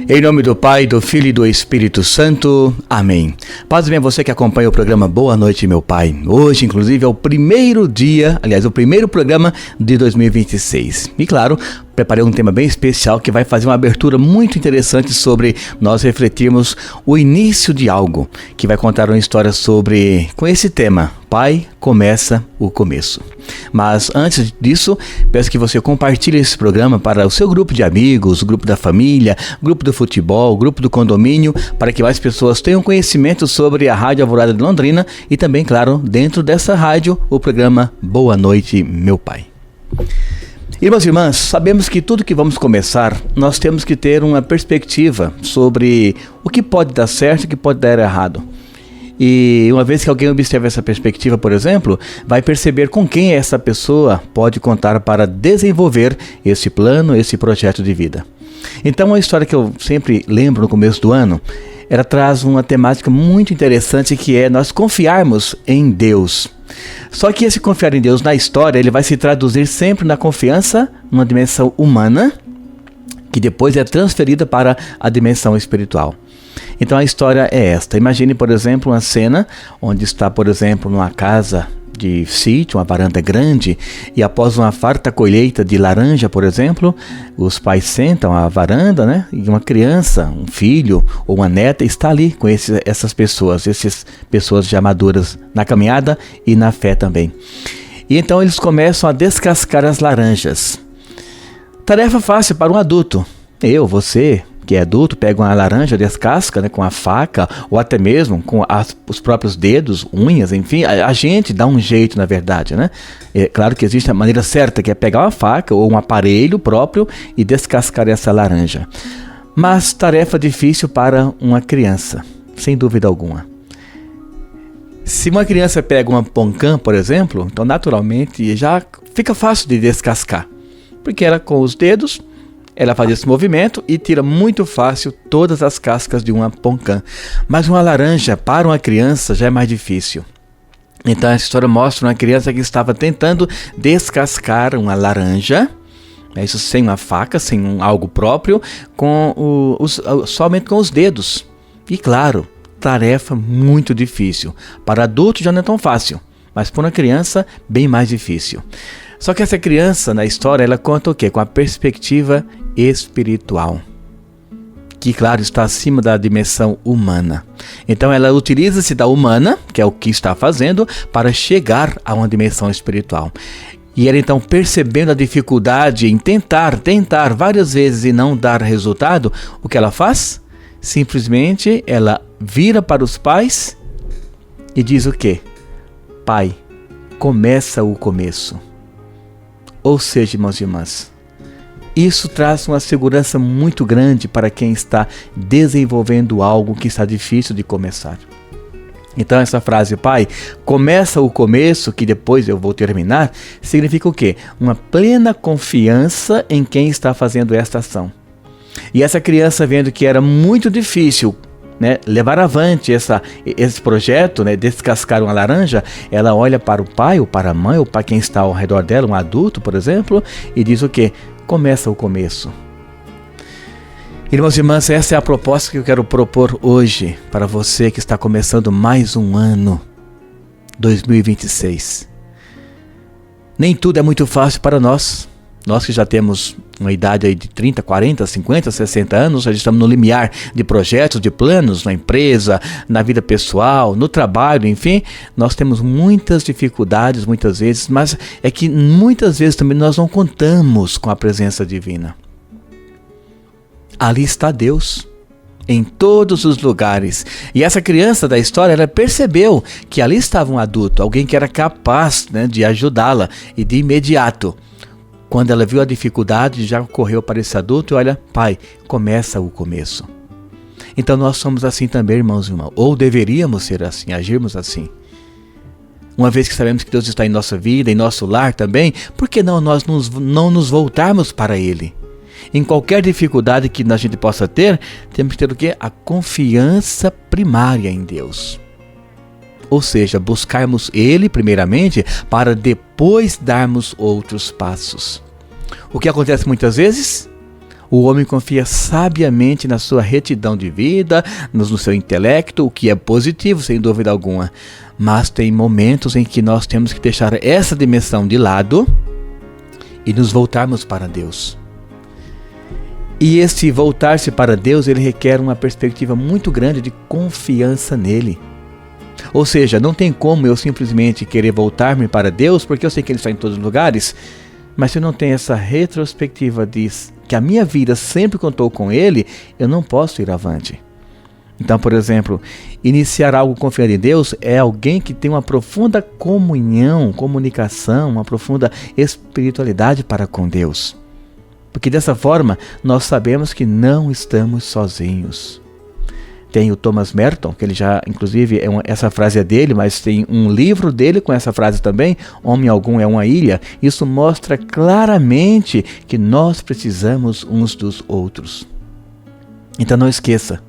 Em nome do Pai, do Filho e do Espírito Santo. Amém. Paz bem a você que acompanha o programa Boa Noite, meu Pai. Hoje, inclusive, é o primeiro dia, o primeiro programa de 2026. E claro, preparei um tema bem especial que vai fazer uma abertura muito interessante sobre nós refletirmos o início de algo, que vai contar uma história com esse tema. Pai, começa o começo. Mas antes disso, peço que você compartilhe esse programa para o seu grupo de amigos, o grupo da família, o grupo do futebol, o grupo do condomínio, para que mais pessoas tenham conhecimento sobre a Rádio Alvorada de Londrina e também, claro, dentro dessa rádio, o programa Boa Noite, meu Pai. Irmãos e irmãs, sabemos que tudo que vamos começar, nós temos que ter uma perspectiva sobre o que pode dar certo e o que pode dar errado. E uma vez que alguém observa essa perspectiva, por exemplo, vai perceber com quem essa pessoa pode contar para desenvolver esse plano, esse projeto de vida. Então, uma história que eu sempre lembro no começo do ano, ela traz uma temática muito interessante que é nós confiarmos em Deus. Só que esse confiar em Deus na história, ele vai se traduzir sempre na confiança numa dimensão humana, que depois é transferida para a dimensão espiritual. Então a história é esta. Imagine, por exemplo, uma cena onde está, por exemplo, numa casa de sítio, uma varanda grande, e após uma farta colheita de laranja, por exemplo, os pais sentam à varanda, né? E uma criança, um filho ou uma neta está ali com essas pessoas já maduras na caminhada e na fé também. E então eles começam a descascar as laranjas. Tarefa fácil para um adulto. Você que é adulto, pega uma laranja, descasca, né, com a faca ou até mesmo com os próprios dedos, unhas, enfim, a gente dá um jeito, na verdade, né? É claro que existe a maneira certa, que é pegar uma faca ou um aparelho próprio e descascar essa laranja. Mas tarefa difícil para uma criança, sem dúvida alguma. Se uma criança pega uma poncã, por exemplo, então naturalmente já fica fácil de descascar, porque ela com os dedos ela faz esse movimento e tira muito fácil todas as cascas de uma poncã. Mas uma laranja para uma criança já é mais difícil. Então essa história mostra uma criança que estava tentando descascar uma laranja, isso sem uma faca, sem algo próprio, somente com os dedos. E claro, tarefa muito difícil. Para adulto já não é tão fácil, mas para uma criança bem mais difícil. Só que essa criança, na história, ela conta o quê? Com a perspectiva espiritual, que, claro, está acima da dimensão humana. Então, ela utiliza-se da humana, que é o que está fazendo, para chegar a uma dimensão espiritual. E ela, então, percebendo a dificuldade em tentar várias vezes e não dar resultado, o que ela faz? Simplesmente, ela vira para os pais e diz o quê? Pai, começa o começo. Ou seja, irmãos e irmãs, isso traz uma segurança muito grande para quem está desenvolvendo algo que está difícil de começar. Então essa frase, pai, começa o começo, que depois eu vou terminar, significa o quê? Uma plena confiança em quem está fazendo esta ação. E essa criança, vendo que era muito difícil, né, levar avante esse projeto, né, descascar uma laranja, ela olha para o pai ou para a mãe ou para quem está ao redor dela, um adulto, por exemplo, e diz o quê? Começa o começo. Irmãos e irmãs, essa é a proposta que eu quero propor hoje para você que está começando mais um ano, 2026. Nem tudo é muito fácil para nós. Nós que já temos uma idade aí de 30, 40, 50, 60 anos, já estamos no limiar de projetos, de planos na empresa, na vida pessoal, no trabalho, enfim, nós temos muitas dificuldades muitas vezes, mas é que muitas vezes também nós não contamos com a presença divina. Ali está Deus, em todos os lugares. E essa criança da história, ela percebeu que ali estava um adulto, alguém que era capaz, né, de ajudá-la e de imediato. Quando ela viu a dificuldade, já correu para esse adulto e olha, pai, começa o começo. Então nós somos assim também, irmãos e irmãs, ou deveríamos ser assim, agirmos assim. Uma vez que sabemos que Deus está em nossa vida, em nosso lar também, por que não nós não nos voltarmos para Ele? Em qualquer dificuldade que a gente possa ter, temos que ter o quê? A confiança primária em Deus. Ou seja, buscarmos Ele primeiramente para depois darmos outros passos. O que acontece muitas vezes? O homem confia sabiamente na sua retidão de vida, no seu intelecto, o que é positivo, sem dúvida alguma. Mas tem momentos em que nós temos que deixar essa dimensão de lado e nos voltarmos para Deus. E esse voltar-se para Deus, ele requer uma perspectiva muito grande de confiança nele. Ou seja, não tem como eu simplesmente querer voltar-me para Deus, porque eu sei que Ele está em todos os lugares, mas se eu não tenho essa retrospectiva de que a minha vida sempre contou com Ele, eu não posso ir avante. Então, por exemplo, iniciar algo confiando em Deus é alguém que tem uma profunda comunicação, uma profunda espiritualidade para com Deus. Porque dessa forma, nós sabemos que não estamos sozinhos. Tem o Thomas Merton, que ele já, inclusive, essa frase é dele, mas tem um livro dele com essa frase também, Homem Algum é uma Ilha. Isso mostra claramente que nós precisamos uns dos outros. Então não esqueça,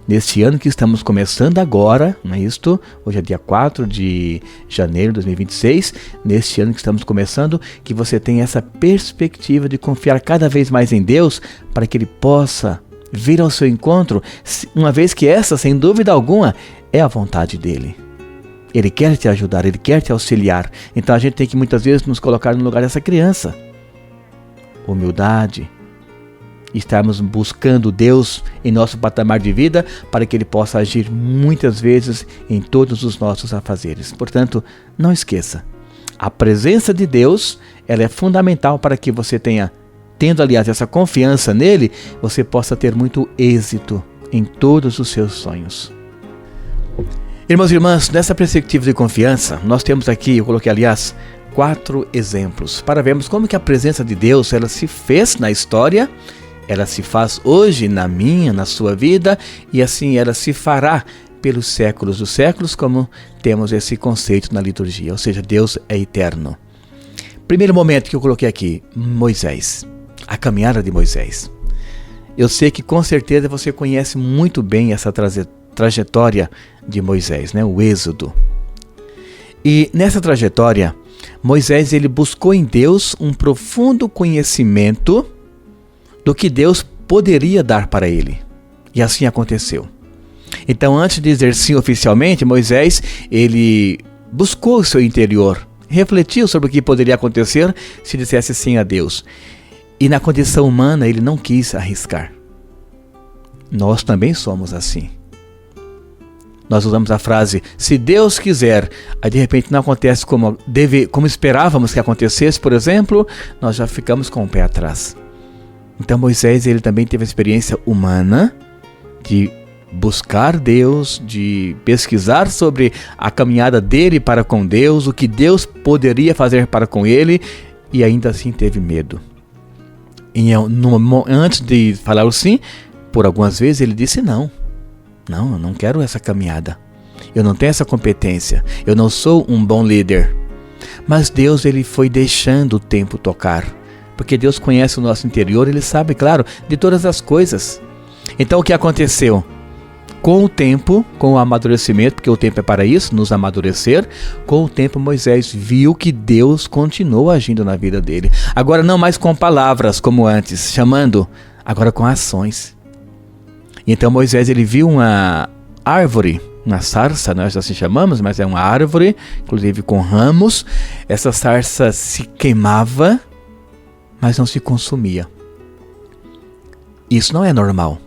neste ano que estamos começando agora, não é isto? Hoje é dia 4 de janeiro de 2026, neste ano que estamos começando, que você tenha essa perspectiva de confiar cada vez mais em Deus, para que Ele possa vir ao seu encontro, uma vez que essa, sem dúvida alguma, é a vontade dEle. Ele quer te ajudar, Ele quer te auxiliar. Então a gente tem que muitas vezes nos colocar no lugar dessa criança. Humildade. Estarmos buscando Deus em nosso patamar de vida para que Ele possa agir muitas vezes em todos os nossos afazeres. Portanto, não esqueça, a presença de Deus, ela é fundamental para que você tendo aliás essa confiança nele, você possa ter muito êxito em todos os seus sonhos. Irmãos e irmãs, nessa perspectiva de confiança, nós temos aqui, eu coloquei aliás, 4 exemplos para vermos como que a presença de Deus, ela se fez na história, ela se faz hoje na sua vida, e assim ela se fará pelos séculos dos séculos, como temos esse conceito na liturgia, ou seja, Deus é eterno. Primeiro momento que eu coloquei aqui, Moisés. A caminhada de Moisés. Eu sei que com certeza você conhece muito bem essa trajetória de Moisés, né? O Êxodo. E nessa trajetória, Moisés ele buscou em Deus um profundo conhecimento do que Deus poderia dar para ele. E assim aconteceu. Então, antes de dizer sim oficialmente, Moisés ele buscou o seu interior, refletiu sobre o que poderia acontecer se dissesse sim a Deus. E na condição humana ele não quis arriscar. Nós também somos assim. Nós usamos a frase, se Deus quiser, aí de repente não acontece como esperávamos que acontecesse, por exemplo, nós já ficamos com o pé atrás. Então Moisés ele também teve a experiência humana de buscar Deus, de pesquisar sobre a caminhada dele para com Deus, o que Deus poderia fazer para com ele, e ainda assim teve medo. Antes de falar o sim, por algumas vezes ele disse não, eu não quero essa caminhada, eu não tenho essa competência, eu não sou um bom líder. Mas Deus ele foi deixando o tempo tocar, porque Deus conhece o nosso interior, Ele sabe, claro, de todas as coisas. Então o que aconteceu? Com o tempo, com o amadurecimento, porque o tempo é para isso, nos amadurecer, com o tempo Moisés viu que Deus continuou agindo na vida dele. Agora não mais com palavras como antes, chamando, agora com ações. Então Moisés ele viu uma árvore, uma sarça, nós assim chamamos, mas é uma árvore, inclusive com ramos. Essa sarça se queimava, mas não se consumia. Isso não é normal.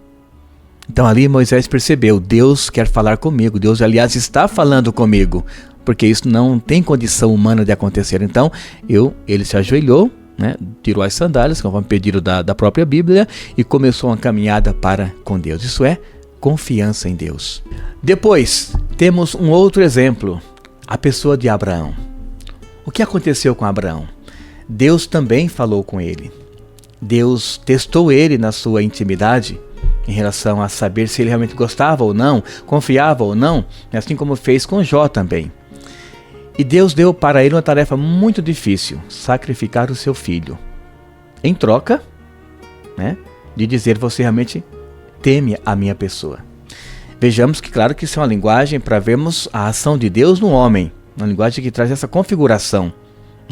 Então ali Moisés percebeu, Deus quer falar comigo, Deus aliás está falando comigo, porque isso não tem condição humana de acontecer. Então ele se ajoelhou, né, tirou as sandálias, conforme pedido da própria Bíblia, e começou uma caminhada para com Deus. Isso é confiança em Deus. Depois temos um outro exemplo, a pessoa de Abraão. O que aconteceu com Abraão? Deus também falou com ele. Deus testou ele na sua intimidade, em relação a saber se ele realmente gostava ou não, confiava ou não, assim como fez com Jó também. E Deus deu para ele uma tarefa muito difícil, sacrificar o seu filho. Em troca, né, de dizer, você realmente teme a minha pessoa. Vejamos que claro que isso é uma linguagem para vermos a ação de Deus no homem, uma linguagem que traz essa configuração.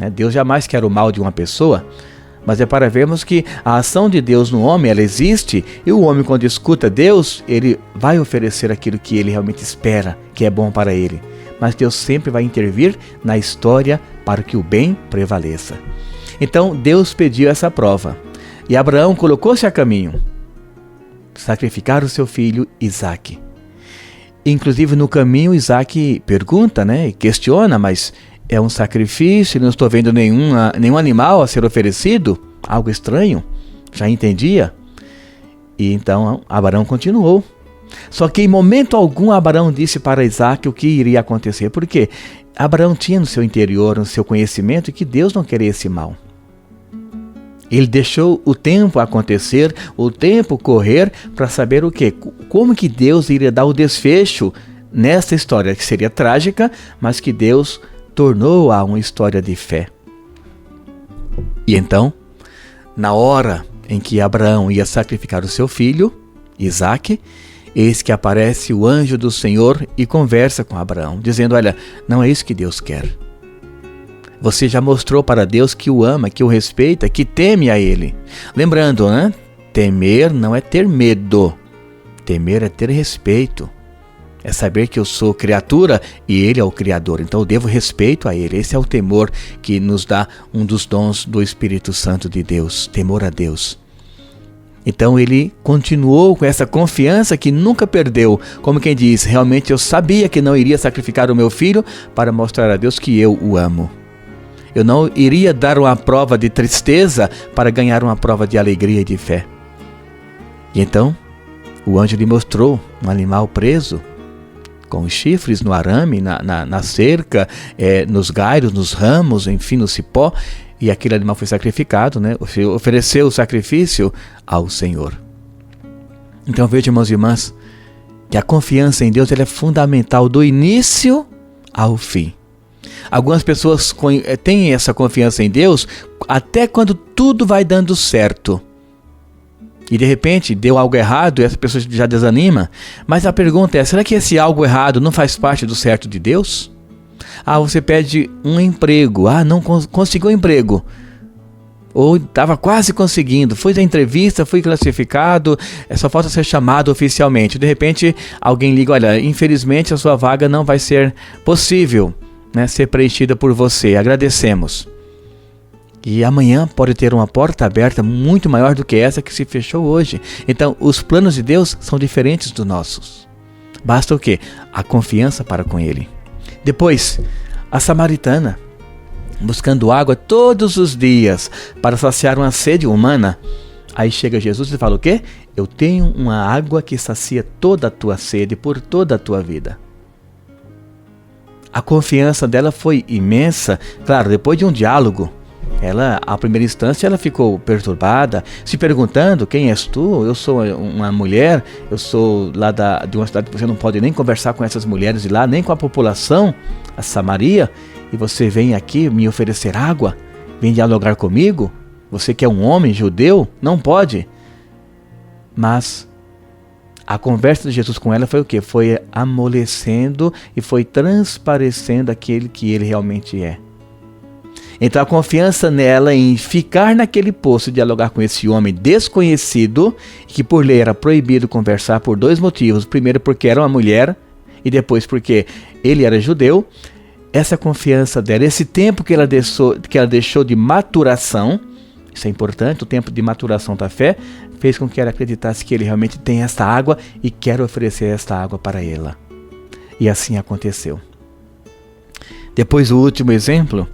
Né? Deus jamais quer o mal de uma pessoa, mas é para vermos que a ação de Deus no homem, ela existe, e o homem, quando escuta Deus, ele vai oferecer aquilo que ele realmente espera, que é bom para ele. Mas Deus sempre vai intervir na história para que o bem prevaleça. Então Deus pediu essa prova, e Abraão colocou-se a caminho, sacrificar o seu filho Isaque. Inclusive no caminho Isaque pergunta, e questiona, mas é um sacrifício, não estou vendo nenhum animal a ser oferecido, algo estranho, já entendia. E então Abraão continuou. Só que em momento algum Abraão disse para Isaque o que iria acontecer, porque Abraão tinha no seu interior, no seu conhecimento, que Deus não queria esse mal. Ele deixou o tempo acontecer, o tempo correr, para saber o quê? Como que Deus iria dar o desfecho nessa história, que seria trágica, mas que Deus tornou-a uma história de fé. E então, na hora em que Abraão ia sacrificar o seu filho, Isaque, eis que aparece o anjo do Senhor e conversa com Abraão, dizendo: olha, não é isso que Deus quer. Você já mostrou para Deus que o ama, que o respeita, que teme a Ele. Lembrando, temer não é ter medo. Temer é ter respeito. É saber que eu sou criatura e Ele é o Criador. Então eu devo respeito a Ele. Esse é o temor que nos dá um dos dons do Espírito Santo de Deus. Temor a Deus. Então ele continuou com essa confiança que nunca perdeu. Como quem diz, realmente eu sabia que não iria sacrificar o meu filho para mostrar a Deus que eu o amo. Eu não iria dar uma prova de tristeza para ganhar uma prova de alegria e de fé. E então, o anjo lhe mostrou um animal preso, com os chifres no arame, na cerca, nos galhos, nos ramos, enfim, no cipó. E aquele animal foi sacrificado, ofereceu o sacrifício ao Senhor. Então veja, irmãos e irmãs, que a confiança em Deus ela é fundamental do início ao fim. Algumas pessoas têm essa confiança em Deus até quando tudo vai dando certo. E de repente deu algo errado e essa pessoa já desanima. Mas a pergunta é, será que esse algo errado não faz parte do certo de Deus? Você pede um emprego, não conseguiu um emprego. Ou estava quase conseguindo, foi da entrevista, foi classificado, só falta ser chamado oficialmente. De repente alguém liga, olha, infelizmente a sua vaga não vai ser possível ser preenchida por você, agradecemos. E amanhã pode ter uma porta aberta muito maior do que essa que se fechou hoje. Então os planos de Deus são diferentes dos nossos. Basta o quê? A confiança para com Ele. Depois, a samaritana, buscando água todos os dias para saciar uma sede humana. Aí chega Jesus e fala o quê? Eu tenho uma água que sacia toda a tua sede por toda a tua vida. A confiança dela foi imensa. Claro, depois de um diálogo, ela, à primeira instância, ela ficou perturbada, se perguntando, quem és tu? Eu sou uma mulher, eu sou lá de uma cidade que você não pode nem conversar com essas mulheres de lá, nem com a população, a Samaria, e você vem aqui me oferecer água? Vem dialogar comigo? Você que é um homem judeu? Não pode. Mas a conversa de Jesus com ela foi o quê? Foi amolecendo e foi transparecendo aquele que ele realmente é. Então a confiança nela em ficar naquele poço e dialogar com esse homem desconhecido, que por lei era proibido conversar por dois motivos. Primeiro porque era uma mulher e depois porque ele era judeu. Essa confiança dela, esse tempo que ela deixou de maturação, isso é importante, o tempo de maturação da fé, fez com que ela acreditasse que ele realmente tem esta água e quer oferecer esta água para ela. E assim aconteceu. Depois o último exemplo,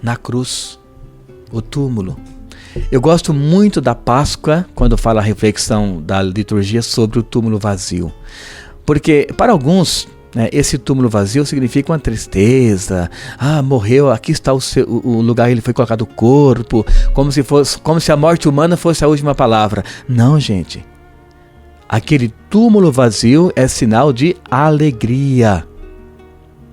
na cruz, o túmulo. Eu gosto muito da Páscoa, quando fala a reflexão da liturgia sobre o túmulo vazio. Porque para alguns, esse túmulo vazio significa uma tristeza. Morreu, aqui está o lugar, ele foi colocado o corpo, como se a morte humana fosse a última palavra. Não, gente. Aquele túmulo vazio é sinal de alegria,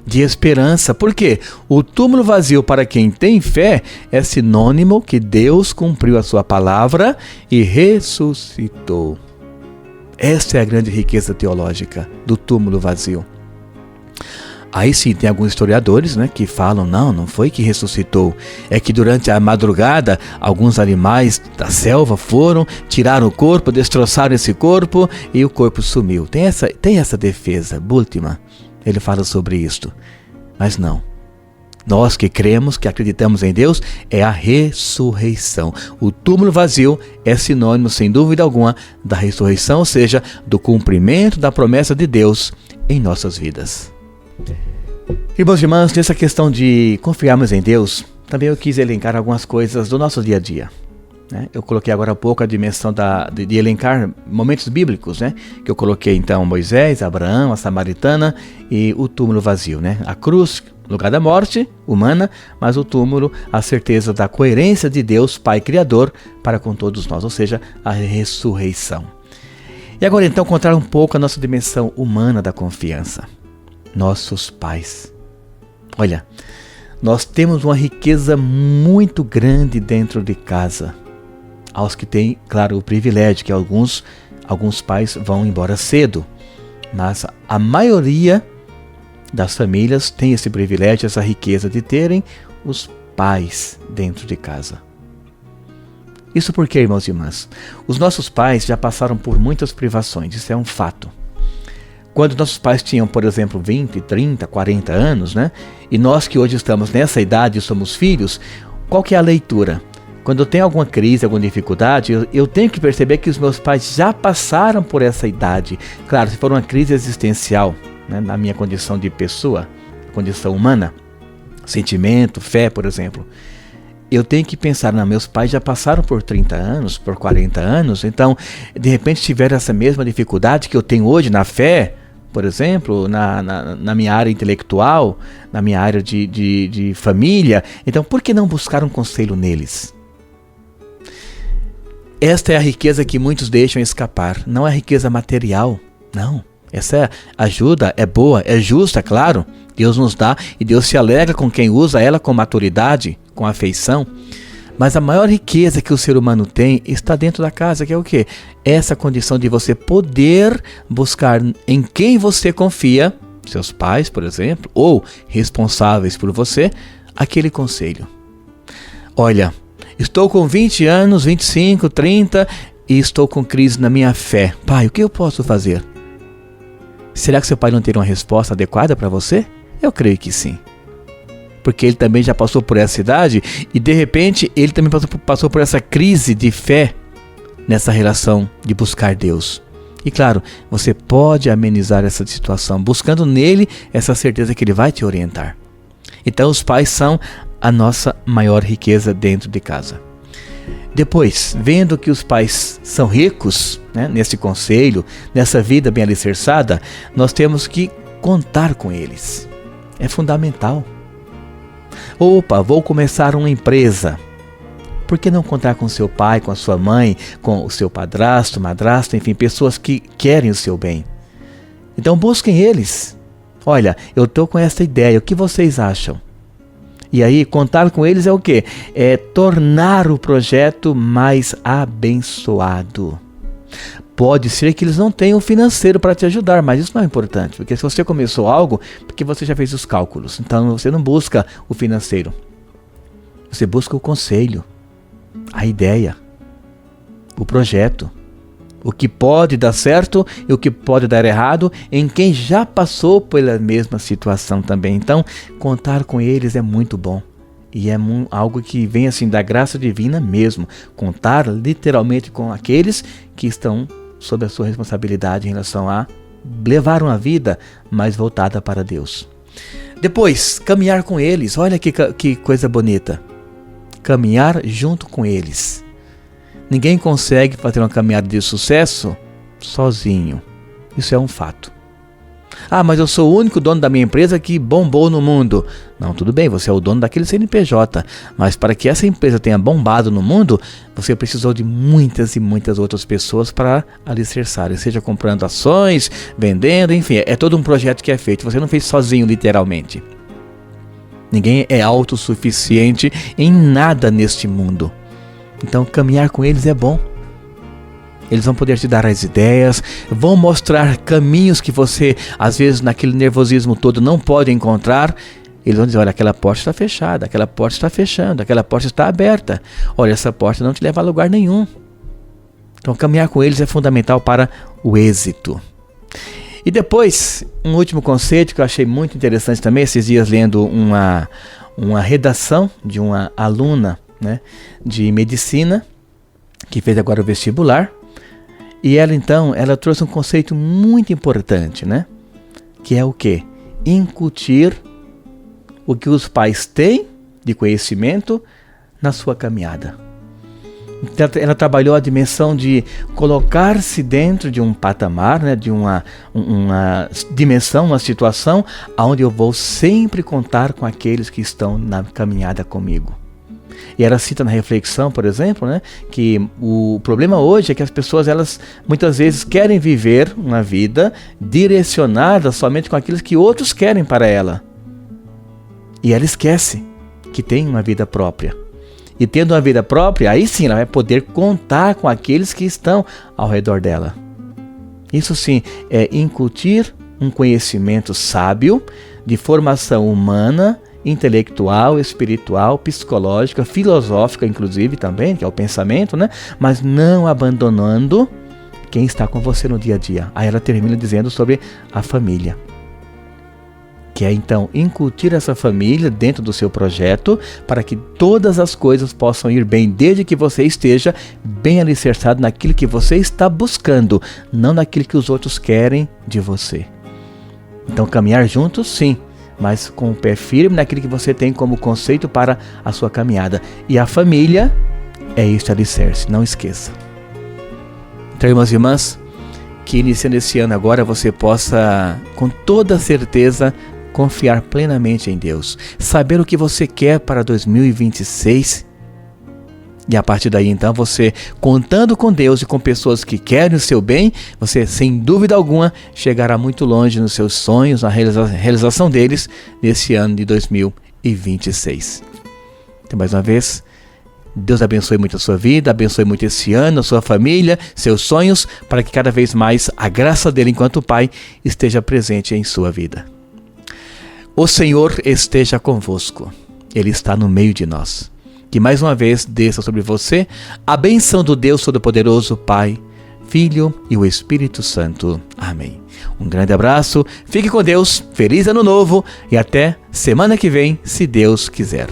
de esperança. Por quê? O túmulo vazio, para quem tem fé, é sinônimo que Deus cumpriu a sua palavra e ressuscitou. Essa é a grande riqueza teológica do túmulo vazio. Aí sim, tem alguns historiadores, né, que falam, não foi que ressuscitou, é que durante a madrugada, alguns animais da selva foram, tiraram o corpo, destroçaram esse corpo e o corpo sumiu. Tem essa defesa, Bultmann, ele fala sobre isto. Mas não, nós que cremos, que acreditamos em Deus, é a ressurreição. O túmulo vazio é sinônimo, sem dúvida alguma, da ressurreição, ou seja, do cumprimento da promessa de Deus em nossas vidas. Irmãos e irmãs, nessa questão de confiarmos em Deus, também eu quis elencar algumas coisas do nosso dia a dia. Eu coloquei agora há pouco a dimensão de elencar momentos bíblicos, que eu coloquei então Moisés, Abraão, a samaritana e o túmulo vazio. A cruz, lugar da morte humana, mas o túmulo, a certeza da coerência de Deus, Pai Criador, para com todos nós, ou seja, a ressurreição. E agora então contar um pouco a nossa dimensão humana da confiança. Nossos pais. Olha, nós temos uma riqueza muito grande dentro de casa. Aos que têm, claro, o privilégio, que alguns pais vão embora cedo. Mas a maioria das famílias tem esse privilégio, essa riqueza de terem os pais dentro de casa. Isso porque, irmãos e irmãs, os nossos pais já passaram por muitas privações, isso é um fato. Quando nossos pais tinham, por exemplo, 20, 30, 40 anos, e nós que hoje estamos nessa idade e somos filhos, qual que é a leitura? Quando eu tenho alguma crise, alguma dificuldade, eu tenho que perceber que os meus pais já passaram por essa idade. Claro, se for uma crise existencial, na minha condição de pessoa, condição humana, sentimento, fé, por exemplo, eu tenho que pensar, meus pais já passaram por 30 anos, por 40 anos, então, de repente tiveram essa mesma dificuldade que eu tenho hoje na fé, por exemplo, na minha área intelectual, na minha área de família. Então, por que não buscar um conselho neles? Esta é a riqueza que muitos deixam escapar. Não é riqueza material, não. Essa ajuda é boa, é justa, claro. Deus nos dá e Deus se alegra com quem usa ela com maturidade, com afeição. Mas a maior riqueza que o ser humano tem está dentro da casa, que é o quê? Essa condição de você poder buscar em quem você confia, seus pais, por exemplo, ou responsáveis por você, aquele conselho. Olha, estou com 20 anos, 25, 30 e estou com crise na minha fé. Pai, o que eu posso fazer? Será que seu pai não teria uma resposta adequada para você? Eu creio que sim. Porque ele também já passou por essa idade e de repente ele também passou por essa crise de fé nessa relação de buscar Deus. E claro, você pode amenizar essa situação buscando nele essa certeza que ele vai te orientar. Então os pais são a nossa maior riqueza dentro de casa. Depois, vendo que os pais são ricos, nesse conselho, nessa vida bem alicerçada, nós temos que contar com eles. É fundamental. Opa, vou começar uma empresa. Por que não contar com seu pai, com a sua mãe, com o seu padrasto, madrasto, enfim, pessoas que querem o seu bem? Então busquem eles. Olha, eu estou com essa ideia, o que vocês acham? E aí, contar com eles é o quê? É tornar o projeto mais abençoado. Pode ser que eles não tenham financeiro para te ajudar, mas isso não é importante, porque se você começou algo, porque você já fez os cálculos, então você não busca o financeiro, você busca o conselho, a ideia, o projeto, o que pode dar certo e o que pode dar errado em quem já passou pela mesma situação também. Então, contar com eles é muito bom. E é algo que vem assim da graça divina mesmo. Contar literalmente com aqueles que estão sob a sua responsabilidade em relação a levar uma vida mais voltada para Deus. Depois, caminhar com eles. Olha que coisa bonita. Caminhar junto com eles. Ninguém consegue fazer uma caminhada de sucesso sozinho. Isso é um fato. Ah, mas eu sou o único dono da minha empresa que bombou no mundo. Não, tudo bem, você é o dono daquele CNPJ. Mas para que essa empresa tenha bombado no mundo, você precisou de muitas e muitas outras pessoas para alicerçar. Seja comprando ações, vendendo, enfim. É todo um projeto que é feito. Você não fez sozinho, literalmente. Ninguém é autossuficiente em nada neste mundo. Então, caminhar com eles é bom. Eles vão poder te dar as ideias, vão mostrar caminhos que você, às vezes, naquele nervosismo todo, não pode encontrar. Eles vão dizer, olha, aquela porta está fechada, aquela porta está fechando, aquela porta está aberta. Olha, essa porta não te leva a lugar nenhum. Então, caminhar com eles é fundamental para o êxito. E depois, um último conceito que eu achei muito interessante também, esses dias lendo uma redação de uma aluna, né, de medicina, que fez agora o vestibular. E ela, então, ela trouxe um conceito muito importante, né? Que é o quê? Incutir o que os pais têm de conhecimento na sua caminhada. Então, ela trabalhou a dimensão de colocar-se dentro de um patamar, né? De uma dimensão, uma situação onde eu vou sempre contar com aqueles que estão na caminhada comigo. E ela cita na reflexão, por exemplo, né, que o problema hoje é que as pessoas, elas muitas vezes querem viver uma vida direcionada somente com aquilo que outros querem para ela. E ela esquece que tem uma vida própria. E tendo uma vida própria, aí sim ela vai poder contar com aqueles que estão ao redor dela. Isso sim é incutir um conhecimento sábio de formação humana, intelectual, espiritual, psicológica, filosófica, inclusive também, que é o pensamento, né? Mas não abandonando quem está com você no dia a dia. Aí ela termina dizendo sobre a família, que é então incutir essa família dentro do seu projeto para que todas as coisas possam ir bem, desde que você esteja bem alicerçado naquilo que você está buscando, não naquilo que os outros querem de você. Então, caminhar juntos, sim, mas com o pé firme naquilo que você tem como conceito para a sua caminhada. E a família é este alicerce, não esqueça. Então, irmãos e irmãs, que iniciando esse ano agora você possa, com toda certeza, confiar plenamente em Deus. Saber o que você quer para 2026. E a partir daí, então, você, contando com Deus e com pessoas que querem o seu bem, você, sem dúvida alguma, chegará muito longe nos seus sonhos, na realização deles, nesse ano de 2026. Então, mais uma vez, Deus abençoe muito a sua vida, abençoe muito esse ano, a sua família, seus sonhos, para que cada vez mais a graça dele, enquanto Pai, esteja presente em sua vida. O Senhor esteja convosco. Ele está no meio de nós. Que mais uma vez desça sobre você a bênção do Deus Todo-Poderoso, Pai, Filho e o Espírito Santo. Amém. Um grande abraço, fique com Deus, feliz ano novo e até semana que vem, se Deus quiser.